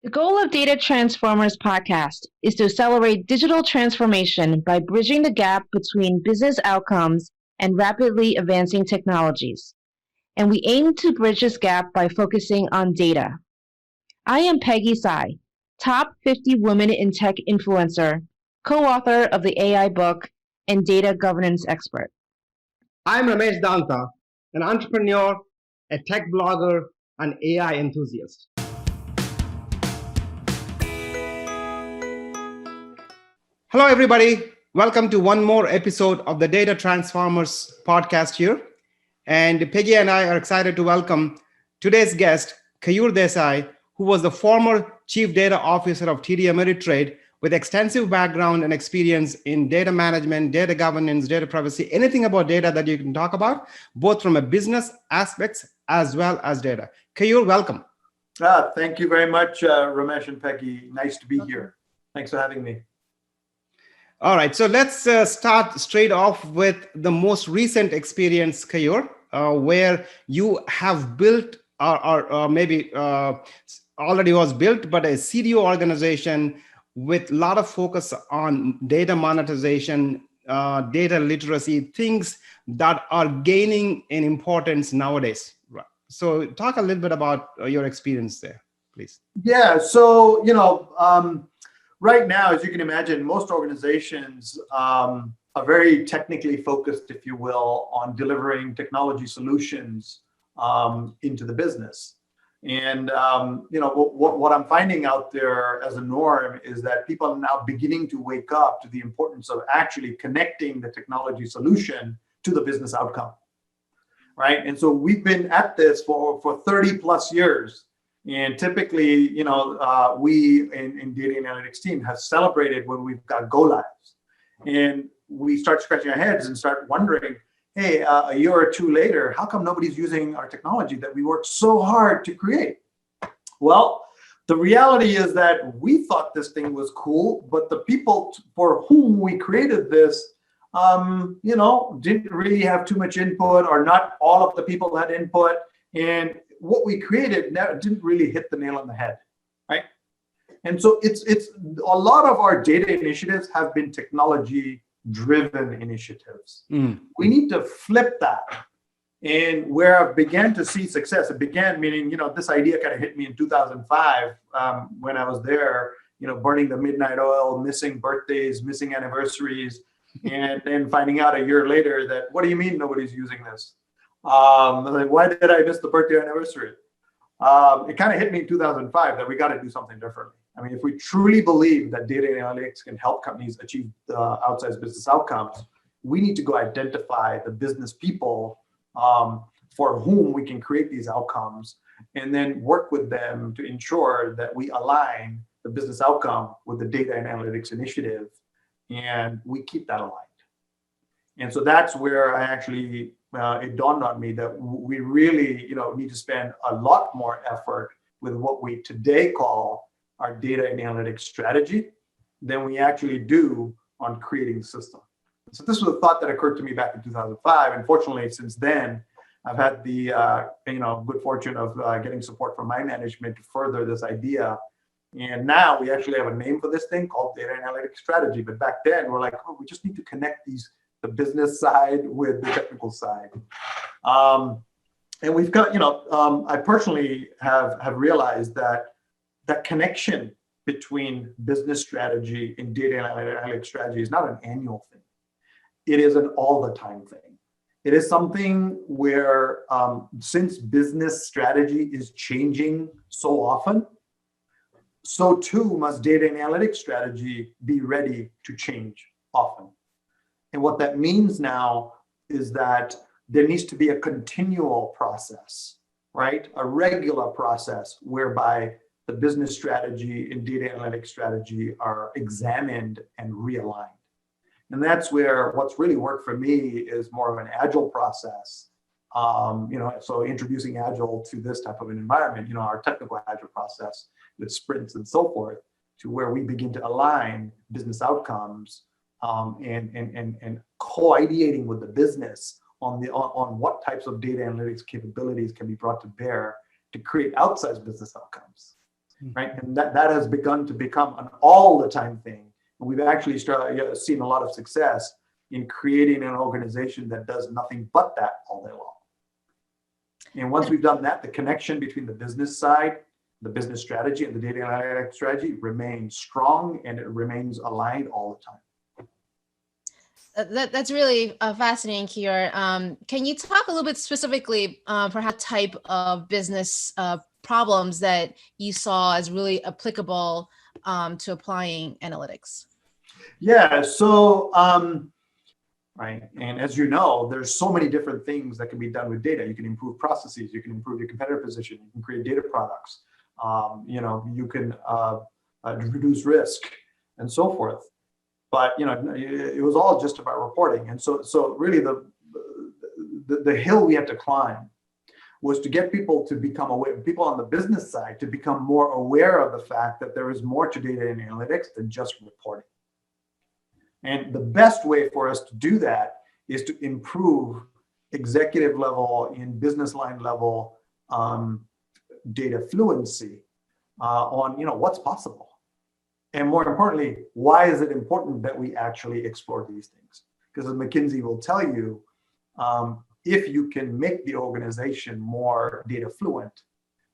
The goal of Data Transformers podcast is to accelerate digital transformation by bridging the gap between business outcomes and rapidly advancing technologies. And we aim to bridge this gap by focusing on data. I am Peggy Desai, top 50 women in tech influencer, co-author of the AI book, and data governance expert. I'm Ramesh Danta, an entrepreneur, a tech blogger, and AI enthusiast. Hello, everybody. Welcome to one more episode of the Data Transformers podcast here. And Peggy and I are excited to welcome today's guest, Keyur Desai, who was the former Chief Data Officer of TD Ameritrade with extensive background and experience in data management, data governance, data privacy, anything about data that you can talk about, both from a business aspects as well as data. Keyur, welcome. Thank you very much, Ramesh and Peggy. Nice to be here. Thanks for having me. All right, so let's start straight off with the most recent experience, Keyur, where you have built or maybe already was built, but a CDO organization with a lot of focus on data monetization, data literacy, things that are gaining in importance nowadays. So talk a little bit about your experience there, please. Yeah, so, right now, as you can imagine, most organizations are very technically focused, if you will, on delivering technology solutions into the business. And what I'm finding out there as a norm is that people are now beginning to wake up to the importance of actually connecting the technology solution to the business outcome, right? And so we've been at this for 30 plus years. And typically, we in data analytics team have celebrated when we've got go lives, and we start scratching our heads and start wondering, hey, a year or two later, how come nobody's using our technology that we worked so hard to create? Well, the reality is that we thought this thing was cool, but the people for whom we created this, didn't really have too much input, or not all of the people had input, and what we created didn't really hit the nail on the head, right? And so it's a lot of our data initiatives have been technology-driven initiatives. We need to flip that. And where I began to see success, it began meaning, this idea kind of hit me in 2005 when I was there, burning the midnight oil, missing birthdays, missing anniversaries, and then finding out a year later that, what do you mean nobody's using this? Like, why did I miss the birthday anniversary? It kind of hit me in 2005 that we got to do something differently. I mean, if we truly believe that data analytics can help companies achieve outsized business outcomes, we need to go identify the business people for whom we can create these outcomes, and then work with them to ensure that we align the business outcome with the data and analytics initiative, and we keep that aligned. And so that's where I actually, it dawned on me that we really, need to spend a lot more effort with what we today call our data and analytics strategy than we actually do on creating the system. So this was a thought that occurred to me back in 2005. And fortunately, since then, I've had the, good fortune of getting support from my management to further this idea. And now we actually have a name for this thing called data analytics strategy. But back then, we're like, we just need to connect the business side with the technical side. And we've got, I personally have realized that connection between business strategy and data analytics strategy is not an annual thing. It is an all the time thing. It is something where since business strategy is changing so often, so too must data and analytics strategy be ready to change often. And what that means now is that there needs to be a continual process, right? A regular process whereby the business strategy and data analytics strategy are examined and realigned. And that's where what's really worked for me is more of an agile process. So introducing agile to this type of an environment, our technical agile process with sprints and so forth, to where we begin to align business outcomes and co-ideating with the business on what types of data analytics capabilities can be brought to bear to create outsized business outcomes. right? And that has begun to become an all the time thing. And we've actually seen a lot of success in creating an organization that does nothing but that all day long. And once we've done that, the connection between the business side, the business strategy, and the data analytics strategy remains strong, and it remains aligned all the time. That's really fascinating, Keyur. Can you talk a little bit specifically, perhaps type of business problems that you saw as really applicable to applying analytics? Yeah, so, right, and as you know, there's so many different things that can be done with data. You can improve processes, you can improve your competitive position, you can create data products, you can reduce risk and so forth. But it was all just about reporting, and so really the hill we had to climb was to get people to become aware, people on the business side to become more aware of the fact that there is more to data and analytics than just reporting. And the best way for us to do that is to improve executive level and business line level data fluency on what's possible. And more importantly, why is it important that we actually explore these things? Because as Mckinsey will tell you, if you can make the organization more data fluent,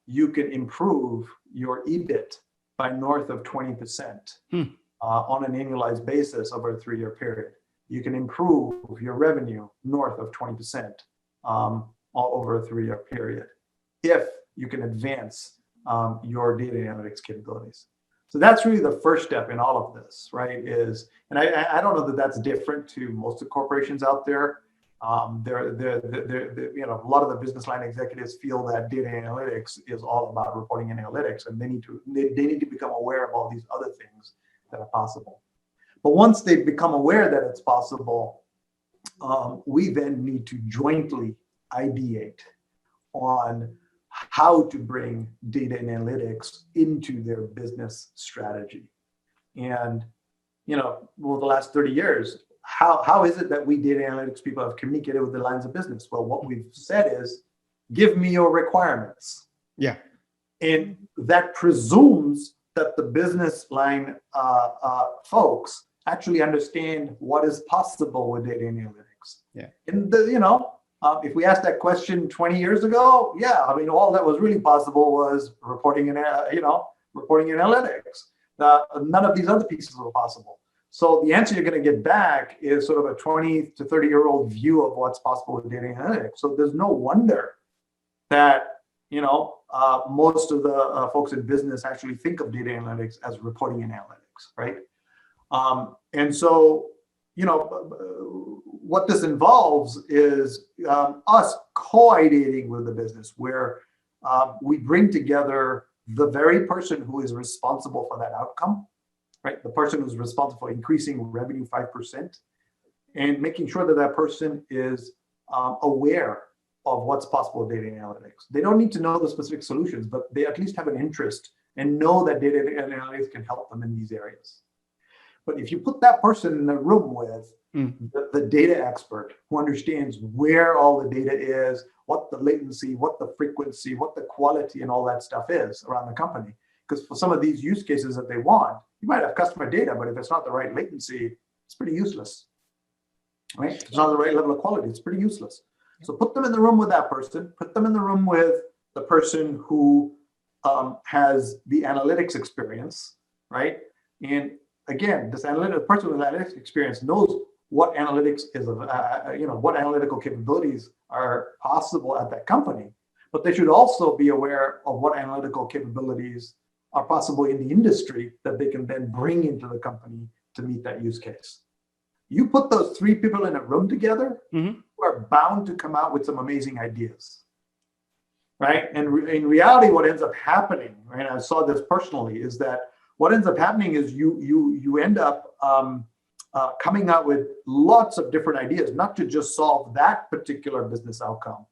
you can improve your EBIT by north of 20% on an annualized basis over a 3-year period. You can improve your revenue north of 20% over a 3-year period if you can advance your data analytics capabilities. So that's really the first step in all of this, right? And I don't know that that's different to most of the corporations out there. A lot of the business line executives feel that data analytics is all about reporting and analytics, and they need to become aware of all these other things that are possible. But once they become aware that it's possible, we then need to jointly ideate on how to bring data and analytics into their business strategy. And, over the last 30 years, how is it that we data analytics people have communicated with the lines of business? Well, what we've said is, give me your requirements. Yeah. And that presumes that the business line folks actually understand what is possible with data analytics. Yeah. And if we asked that question 20 years ago, all that was really possible was reporting and analytics. None of these other pieces were possible. So the answer you're going to get back is sort of a 20 to 30-year-old view of what's possible with data analytics. So there's no wonder that most of the folks in business actually think of data analytics as reporting and analytics, right? And so, what this involves is us co-ideating with the business, where we bring together the very person who is responsible for that outcome, right? The person who's responsible for increasing revenue 5%, and making sure that that person is aware of what's possible with data analytics. They don't need to know the specific solutions, but they at least have an interest and know that data analytics can help them in these areas. But if you put that person in a room with the data expert who understands where all the data is, what the latency, what the frequency, what the quality and all that stuff is around the company. Because for some of these use cases that they want, you might have customer data, but if it's not the right latency, it's pretty useless, right? If it's not the right level of quality, it's pretty useless. So put them in the room with that person, put them in the room with the person who has the analytics experience, right? And again, this person with analytics experience knows what analytics is, what analytical capabilities are possible at that company, but they should also be aware of what analytical capabilities are possible in the industry that they can then bring into the company to meet that use case. You put those 3 people in a room together, who are bound to come out with some amazing ideas, right? And in reality, what ends up happening, right? I saw this personally, is that what ends up happening is you end up coming out with lots of different ideas, not to just solve that particular business outcome,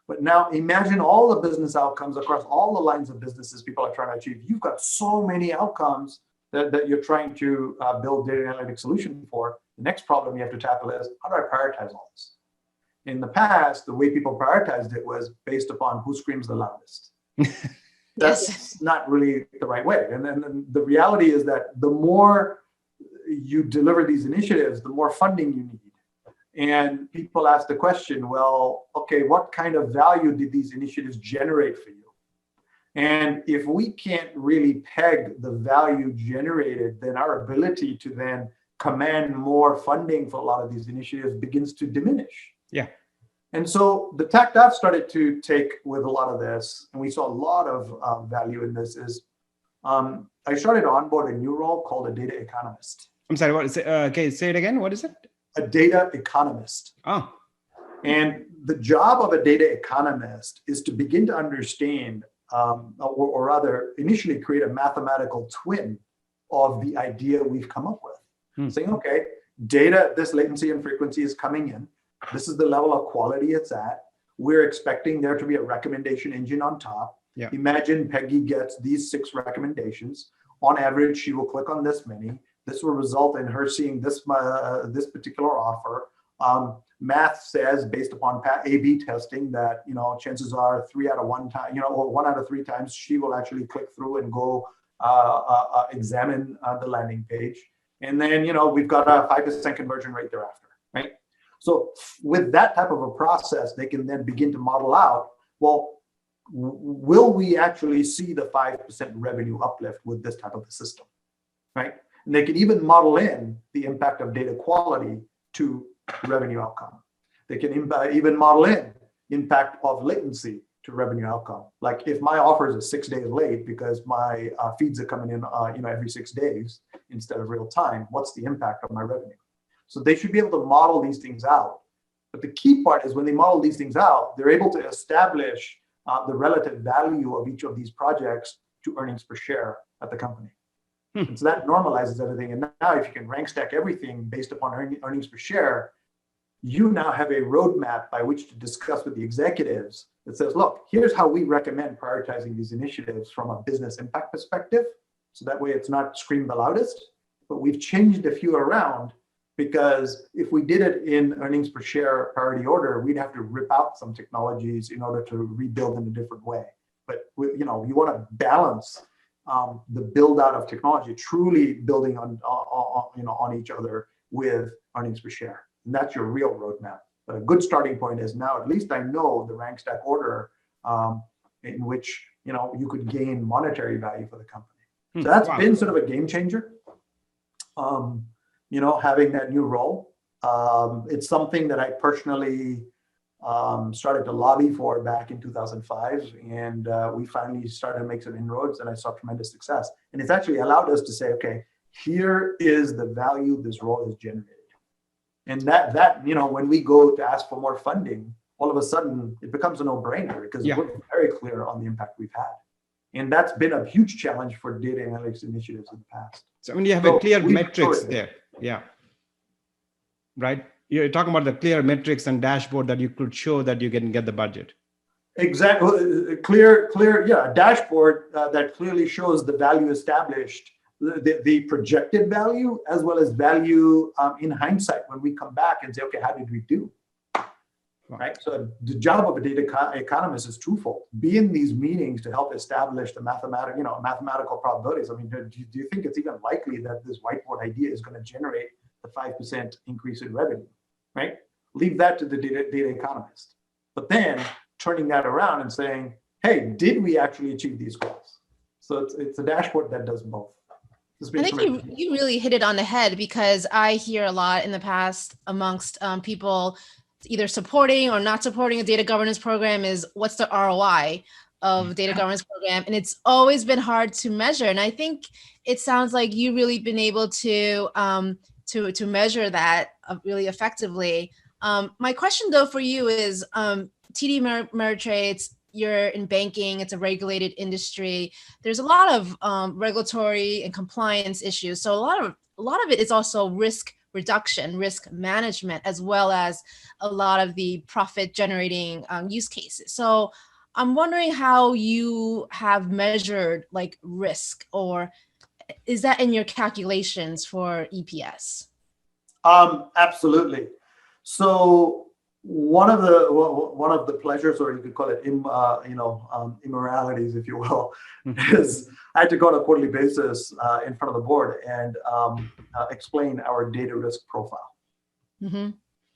but now imagine all the business outcomes across all the lines of businesses people are trying to achieve. You've got so many outcomes that you're trying to build data analytics solution for. The next problem you have to tackle is, how do I prioritize all this? In the past, the way people prioritized it was based upon who screams the loudest. That's Yes. not really the right way. And then the reality is that the more you deliver these initiatives, the more funding you need. And people ask the question, well, okay, what kind of value did these initiatives generate for you? And if we can't really peg the value generated, then our ability to then command more funding for a lot of these initiatives begins to diminish. Yeah. And so the tact I've started to take with a lot of this, and we saw a lot of value in this, is I started to onboard a new role called a data economist. I'm sorry, what is it? Okay, say it again. What is it? A data economist. Oh. And the job of a data economist is to begin to understand, or rather initially create a mathematical twin of the idea we've come up with. Saying, okay, data, this latency and frequency is coming in. This is the level of quality it's at. We're expecting there to be a recommendation engine on top. Yeah. Imagine Peggy gets these 6 recommendations. On average, she will click on this many. This will result in her seeing this particular offer. Math says, based upon A/B testing, that chances are 3 out of 1 time, or 1 out of 3 times, she will actually click through and go examine the landing page. And then we've got a 5% conversion rate thereafter, right? So with that type of a process, they can then begin to model out, well, will we actually see the 5% revenue uplift with this type of a system, right? And they can even model in the impact of data quality to revenue outcome. They can even model in impact of latency to revenue outcome. Like if my offers are 6 days late because my feeds are coming in every 6 days instead of real time, what's the impact on my revenue? So they should be able to model these things out. But the key part is when they model these things out, they're able to establish the relative value of each of these projects to earnings per share at the company. And so that normalizes everything. And now if you can rank stack everything based upon earnings per share, you now have a roadmap by which to discuss with the executives that says, look, here's how we recommend prioritizing these initiatives from a business impact perspective. So that way it's not scream the loudest, but we've changed a few around, because if we did it in earnings per share priority order, we'd have to rip out some technologies in order to rebuild in a different way. But you want to balance the build out of technology, truly building on each other with earnings per share. And that's your real roadmap. But a good starting point is now at least I know the rank stack order in which you could gain monetary value for the company. So that's been sort of a game changer. Having that new role. It's something that I personally started to lobby for back in 2005, and we finally started to make some inroads, and I saw tremendous success. And it's actually allowed us to say, okay, here is the value this role has generated. And that when we go to ask for more funding, all of a sudden it becomes a no-brainer, because we're very clear on the impact we've had. And that's been a huge challenge for data analytics initiatives in the past. So when you have a clear metrics there, right? You're talking about the clear metrics and dashboard that you could show that you can get the budget. Exactly, clear, a dashboard that clearly shows the value established, the projected value, as well as value in hindsight when we come back and say, okay, how did we do? Right. So the job of a data economist is twofold: be in these meetings to help establish the mathematical probabilities. I mean, do you think it's even likely that this whiteboard idea is going to generate the 5% increase in revenue? Right. Leave that to the data economist. But then turning that around and saying, hey, did we actually achieve these goals? So it's a dashboard that does both. I think you really hit it on the head, because I hear a lot in the past amongst people either supporting or not supporting a data governance program is, what's the ROI of data governance program? And it's always been hard to measure. And I think it sounds like you've really been able to measure that really effectively. My question though for you is, TD Ameritrade, you're in banking, it's a regulated industry. There's a lot of regulatory and compliance issues. So a lot of it is also risk reduction, risk management, as well as a lot of the profit generating use cases. So I'm wondering how you have measured like risk, or is that in your calculations for EPS? Absolutely. So one of the pleasures, or you could call it immoralities, if you will, is I had to go on a quarterly basis in front of the board and explain our data risk profile. Mm-hmm.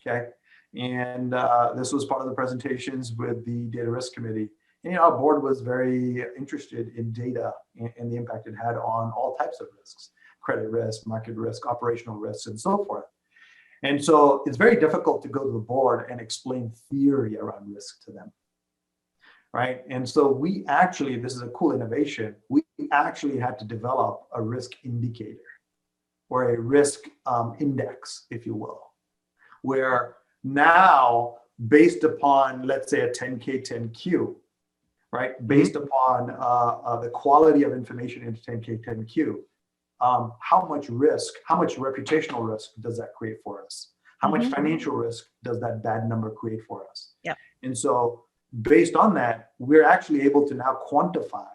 Okay, and this was part of the presentations with the data risk committee. And our board was very interested in data and the impact it had on all types of risks: credit risk, market risk, operational risks, and so forth. And so it's very difficult to go to the board and explain theory around risk to them, right? And so we actually, this is a cool innovation, we actually had to develop a risk indicator or a risk index, if you will, where now based upon, let's say, a 10K, 10Q, right? Based upon the quality of information in 10K, 10Q, how much risk, how much reputational risk does that create for us? How much financial risk does that bad number create for us? Yeah. And so based on that, we're actually able to now quantify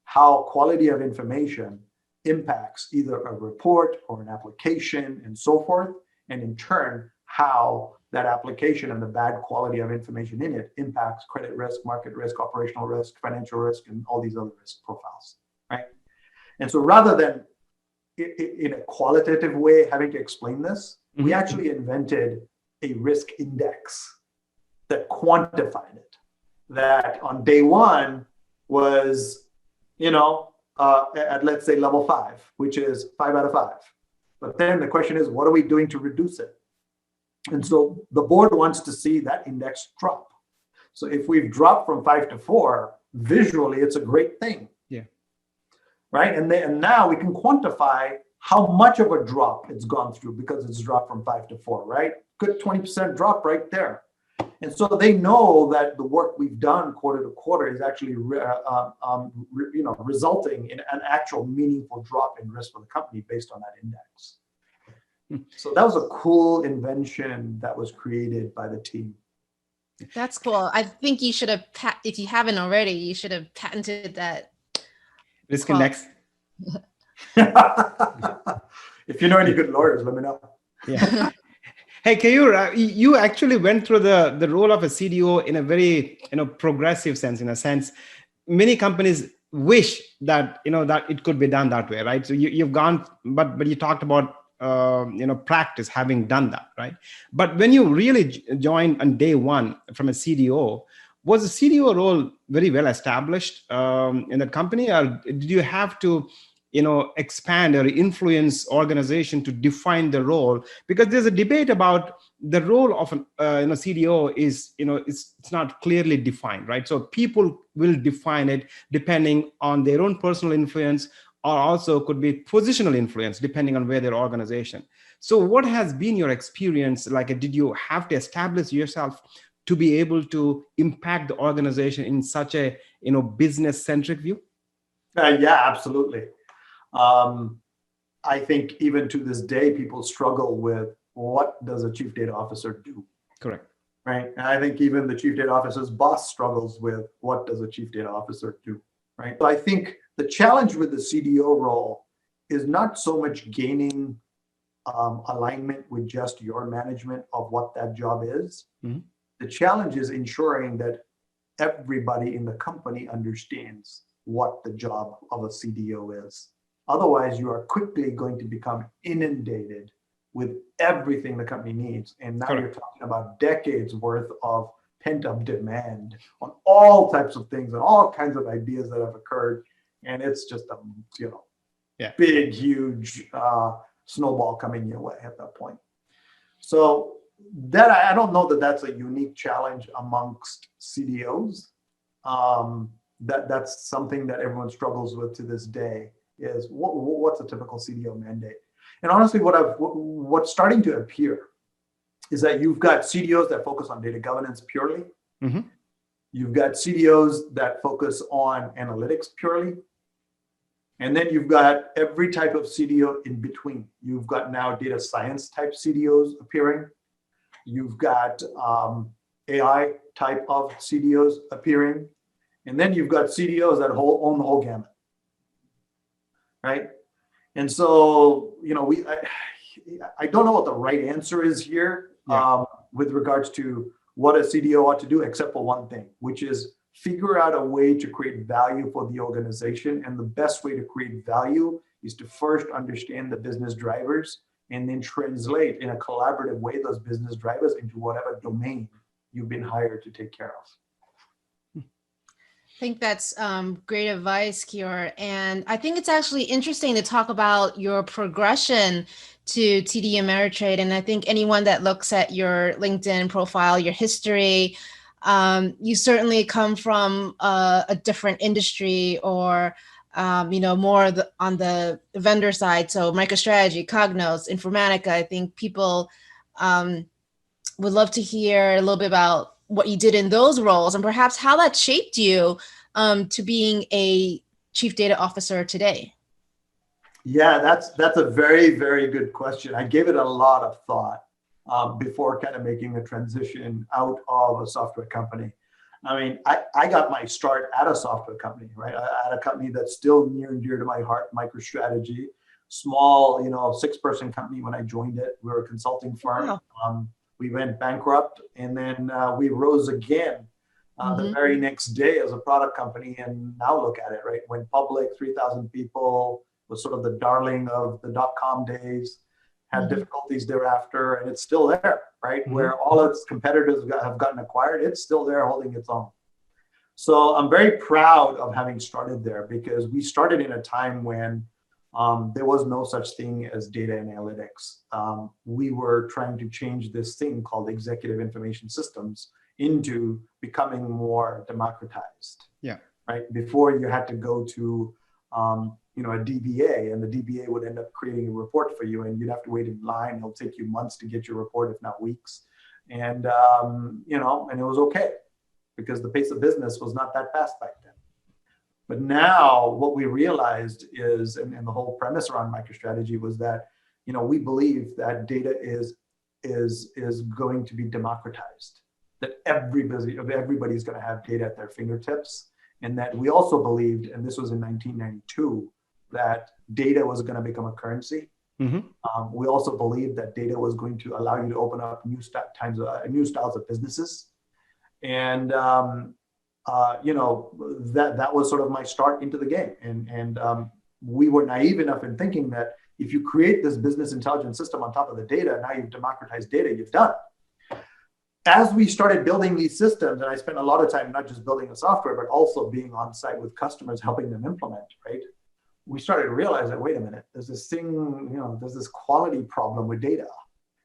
how quality of information impacts either a report or an application and so forth. And in turn, how that application and the bad quality of information in it impacts credit risk, market risk, operational risk, financial risk, and all these other risk profiles, right? And so rather than in a qualitative way having to explain this, we actually invented a risk index that quantified it. That on day one was, at let's say level 5, which is 5 out of 5. But then the question is, what are we doing to reduce it? And so the board wants to see that index drop. So if we've dropped from 5 to 4, visually, it's a great thing. Yeah. Right. And now we can quantify how much of a drop it's gone through because it's dropped from 5 to 4, right? Good 20% drop right there. And so they know that the work we've done quarter to quarter is actually resulting in an actual meaningful drop in risk for the company based on that index. So that was a cool invention that was created by the team. That's cool. I think you should have, if you haven't already, you should have patented that. Risk index. If you know any good lawyers, let me know. Yeah. Hey, Keyur, you actually went through the role of a CDO in a very progressive sense. In a sense, many companies wish that that it could be done that way, right? So you've gone, but you talked about practice having done that, right? But when you really joined on day one from a CDO, was the CDO role very well established in that company, or did you have to expand or influence organization to define the role? Because there's a debate about the role of an CDO is it's not clearly defined, right? So people will define it depending on their own personal influence, or also could be positional influence depending on where their organization. So what has been your experience like? Did you have to establish yourself to be able to impact the organization in such a business centric view? Yeah, absolutely. I think even to this day, people struggle with what does a chief data officer do? Correct. Right. And I think even the chief data officer's boss struggles with what does a chief data officer do? Right. So I think the challenge with the CDO role is not so much gaining alignment with just your management of what that job is. Mm-hmm. The challenge is ensuring that everybody in the company understands what the job of a CDO is. Otherwise, you are quickly going to become inundated with everything the company needs. And now you're talking about decades worth of pent-up demand on all types of things and all kinds of ideas that have occurred. And it's just a big, huge snowball coming your way at that point. So that I don't know that that's a unique challenge amongst CDOs. That's something that everyone struggles with to this day. Is what's a typical CDO mandate? And honestly, what's starting to appear is that you've got CDOs that focus on data governance purely. Mm-hmm. You've got CDOs that focus on analytics purely. And then you've got every type of CDO in between. You've got now data science type CDOs appearing. You've got AI type of CDOs appearing. And then you've got CDOs that own the whole gamut. Right. And so, I don't know what the right answer is here with regards to what a CDO ought to do, except for one thing, which is figure out a way to create value for the organization. And the best way to create value is to first understand the business drivers and then translate in a collaborative way those business drivers into whatever domain you've been hired to take care of. I think that's great advice, Keyur. And I think it's actually interesting to talk about your progression to TD Ameritrade. And I think anyone that looks at your LinkedIn profile, your history, you certainly come from a different industry or more on the vendor side. So MicroStrategy, Cognos, Informatica. I think people would love to hear a little bit about what you did in those roles and perhaps how that shaped you to being a chief data officer today. Yeah, that's a very, very good question. I gave it a lot of thought before kind of making the transition out of a software company. I mean, I got my start at a software company, right? At a company that's still near and dear to my heart, MicroStrategy, small, 6-person company when I joined it. We were a consulting firm. Wow. We went bankrupt and then we rose again the very next day as a product company. And now look at it, right? Went public, 3,000 people, was sort of the darling of the dot-com days, had difficulties thereafter, and it's still there, right? Where all its competitors have gotten acquired, it's still there holding its own. So I'm very proud of having started there because we started in a time when there was no such thing as data and analytics. We were trying to change this thing called executive information systems into becoming more democratized. Yeah. Right. Before you had to go to, a DBA, and the DBA would end up creating a report for you, and you'd have to wait in line. It'll take you months to get your report, if not weeks. And and it was okay because the pace of business was not that fast back then. But now what we realized is, and the whole premise around MicroStrategy was that, we believe that data is going to be democratized, that everybody's going to have data at their fingertips. And that we also believed, and this was in 1992, that data was going to become a currency. We also believed that data was going to allow you to open up new styles of businesses. And that was sort of my start into the game. And we were naive enough in thinking that if you create this business intelligence system on top of the data, now you've democratized data, you've done it. As we started building these systems, and I spent a lot of time not just building the software, but also being on site with customers, helping them implement, right? We started to realize that, wait a minute, there's this thing, there's this quality problem with data.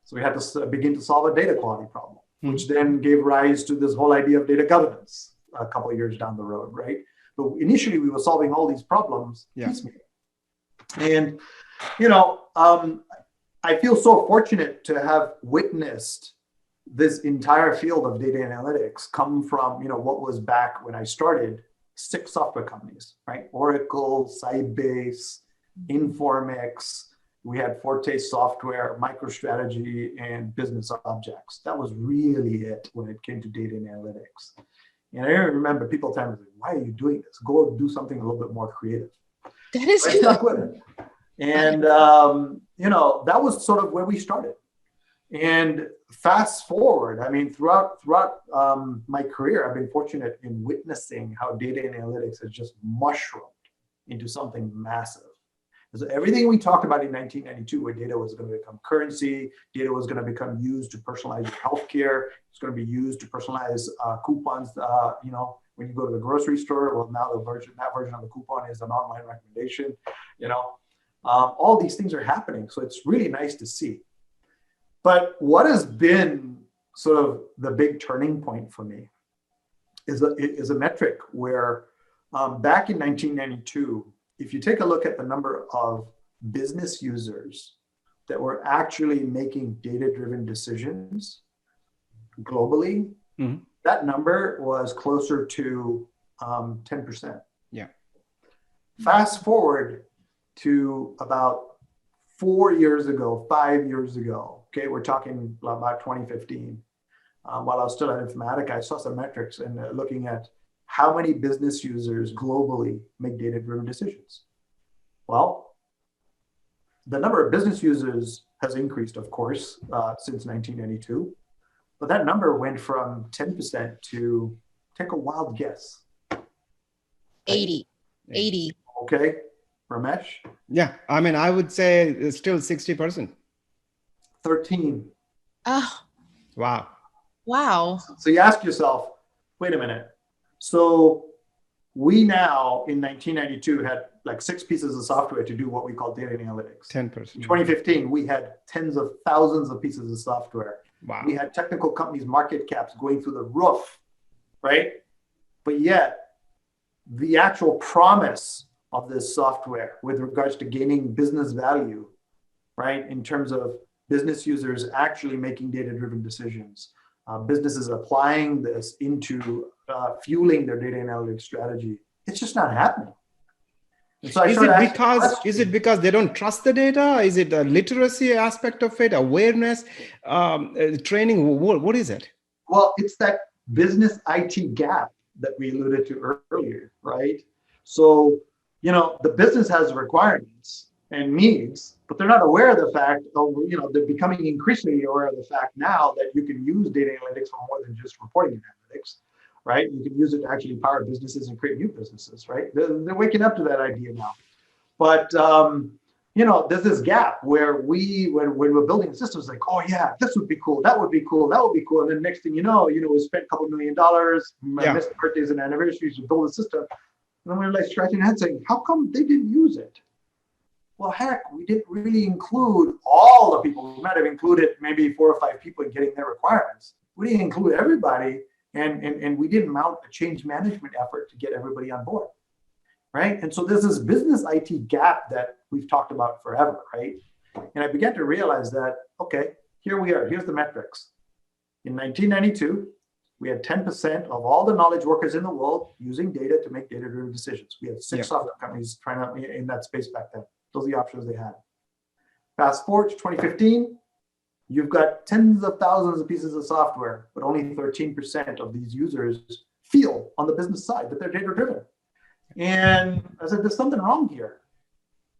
So we had to begin to solve a data quality problem, which then gave rise to this whole idea of data governance a couple of years down the road, right? But initially we were solving all these problems piecemeal. And, I feel so fortunate to have witnessed this entire field of data analytics come from, what was back when I started, 6 software companies, right? Oracle, Sybase, Informix. We had Forte Software, MicroStrategy, and Business Objects. That was really it when it came to data and analytics. And I remember people telling me, why are you doing this? Go do something a little bit more creative. That is good. Stuck with it. And, that was sort of where we started. And fast forward, I mean, throughout my career, I've been fortunate in witnessing how data and analytics has just mushroomed into something massive. So everything we talked about in 1992, where data was going to become currency, data was going to become used to personalize your healthcare, it's going to be used to personalize coupons. When you go to the grocery store, well, now that version of the coupon is an online recommendation. All these things are happening, so it's really nice to see. But what has been sort of the big turning point for me is a metric where back in 1992, if you take a look at the number of business users that were actually making data-driven decisions globally, that number was closer to 10%. Yeah. Fast forward to about 5 years ago, okay, we're talking about 2015. While I was still at Informatica, I saw some metrics and looking at how many business users globally make data-driven decisions. Well, the number of business users has increased, of course, since 1992, But that number went from 10% to, take a wild guess. 80. 80. Okay, Ramesh? Yeah, I mean, I would say it's still 60%. 13. Oh, Wow. wow. So you ask yourself, wait a minute. So we now in 1992 had like 6 pieces of software to do what we call data analytics. 10%. In 2015, we had tens of thousands of pieces of software. Wow. We had technical companies' market caps going through the roof, right? But yet, the actual promise of this software with regards to gaining business value, right, in terms of business users actually making data-driven decisions, businesses applying this into fueling their data analytics strategy, it's just not happening. And so is it because they don't trust the data? Is it a literacy aspect of it, awareness, training? What is it? Well, it's that business IT gap that we alluded to earlier, right? So, the business has requirements and needs, but they're not aware of the fact of, they're becoming increasingly aware of the fact now that you can use data analytics for more than just reporting analytics, right? You can use it to actually power businesses and create new businesses, right? They're waking up to that idea now. But, there's this gap where when we're building systems, like, oh yeah, this would be cool, that would be cool, that would be cool. And then next thing you know, we spent a couple $1 million, missed birthdays and anniversaries to build a system. And then we're like scratching our heads saying, how come they didn't use it? Well, heck, we didn't really include all the people. We might have included maybe 4 or 5 people in getting their requirements. We didn't include everybody, and we didn't mount a change management effort to get everybody on board, right? And so there's this business IT gap that we've talked about forever, right? And I began to realize that, okay, here we are. Here's the metrics. In 1992, we had 10% of all the knowledge workers in the world using data to make data-driven decisions. We had 6 software companies trying to in that space back then. Those are the options they had. Fast forward to 2015, you've got tens of thousands of pieces of software, but only 13% of these users feel on the business side that they're data-driven. And I said, there's something wrong here.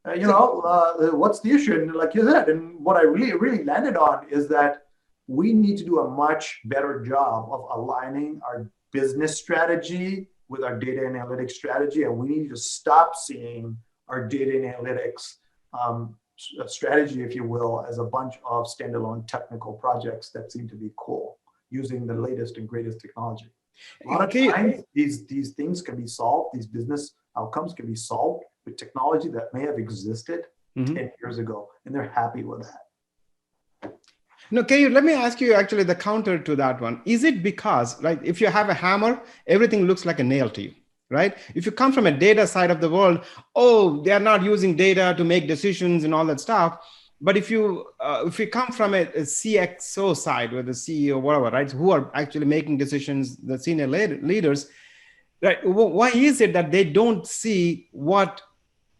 What's the issue? And like you said, and what I really landed on is that we need to do a much better job of aligning our business strategy with our data analytics strategy. And we need to stop seeing our data analytics strategy, if you will, as a bunch of standalone technical projects that seem to be cool using the latest and greatest technology. A lot of times, these things can be solved, these business outcomes can be solved with technology that may have existed 10 years ago, and they're happy with that. No, Keyur, let me ask you actually the counter to that one. Is it because, like, if you have a hammer, everything looks like a nail to you, right? If you come from a data side of the world, oh, they are not using data to make decisions and all that stuff. But if you come from a CXO side with the CEO, whatever, right, who are actually making decisions, the senior leaders, right? Why is it that they don't see what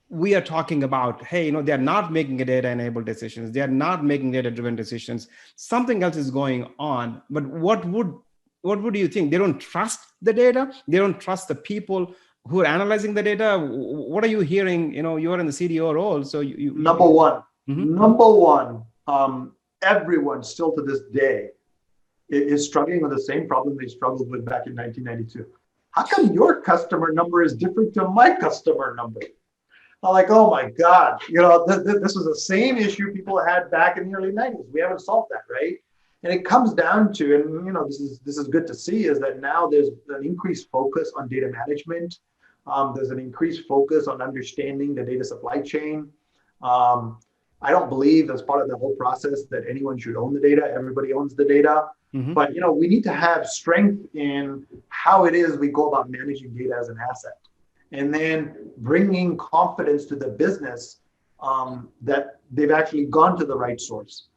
we are talking about? Hey, they're not making a data-enabled decisions. They are not making data-driven decisions. Something else is going on. But what would you think? They don't trust the data. They don't trust the people who are analyzing the data. What are you hearing? You're in the CDO role, so you. Number one, everyone still to this day is struggling with the same problem they struggled with back in 1992. How come your customer number is different to my customer number? I'm like, oh my God, this was the same issue people had back in the early 90s. We haven't solved that, right? And it comes down to, and this is good to see, is that now there's an increased focus on data management. There's an increased focus on understanding the data supply chain. I don't believe as part of the whole process that anyone should own the data. Everybody owns the data. But we need to have strength in how it is we go about managing data as an asset. And then bringing confidence to the business that they've actually gone to the right source.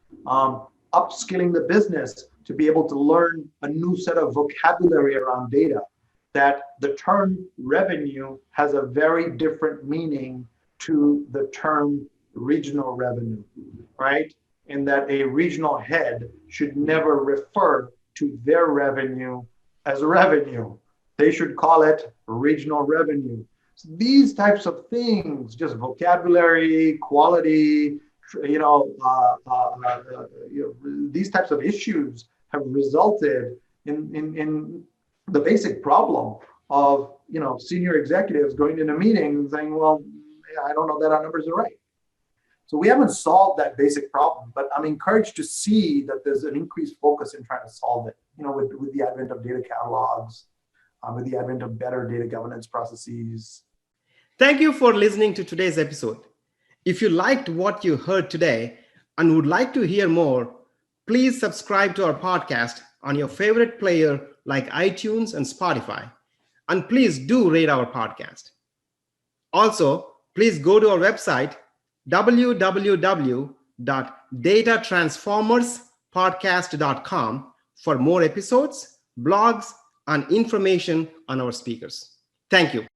Upskilling the business to be able to learn a new set of vocabulary around data, that the term revenue has a very different meaning to the term regional revenue, right? And that a regional head should never refer to their revenue as revenue. They should call it regional revenue. So these types of things, just vocabulary, quality, these types of issues have resulted in the basic problem of, senior executives going into meetings and saying, well, I don't know that our numbers are right. So we haven't solved that basic problem, but I'm encouraged to see that there's an increased focus in trying to solve it, with the advent of data catalogs, with the advent of better data governance processes. Thank you for listening to today's episode. If you liked what you heard today and would like to hear more, please subscribe to our podcast on your favorite player like iTunes and Spotify. And please do rate our podcast. Also, please go to our website, www.datatransformerspodcast.com for more episodes, blogs, and information on our speakers. Thank you.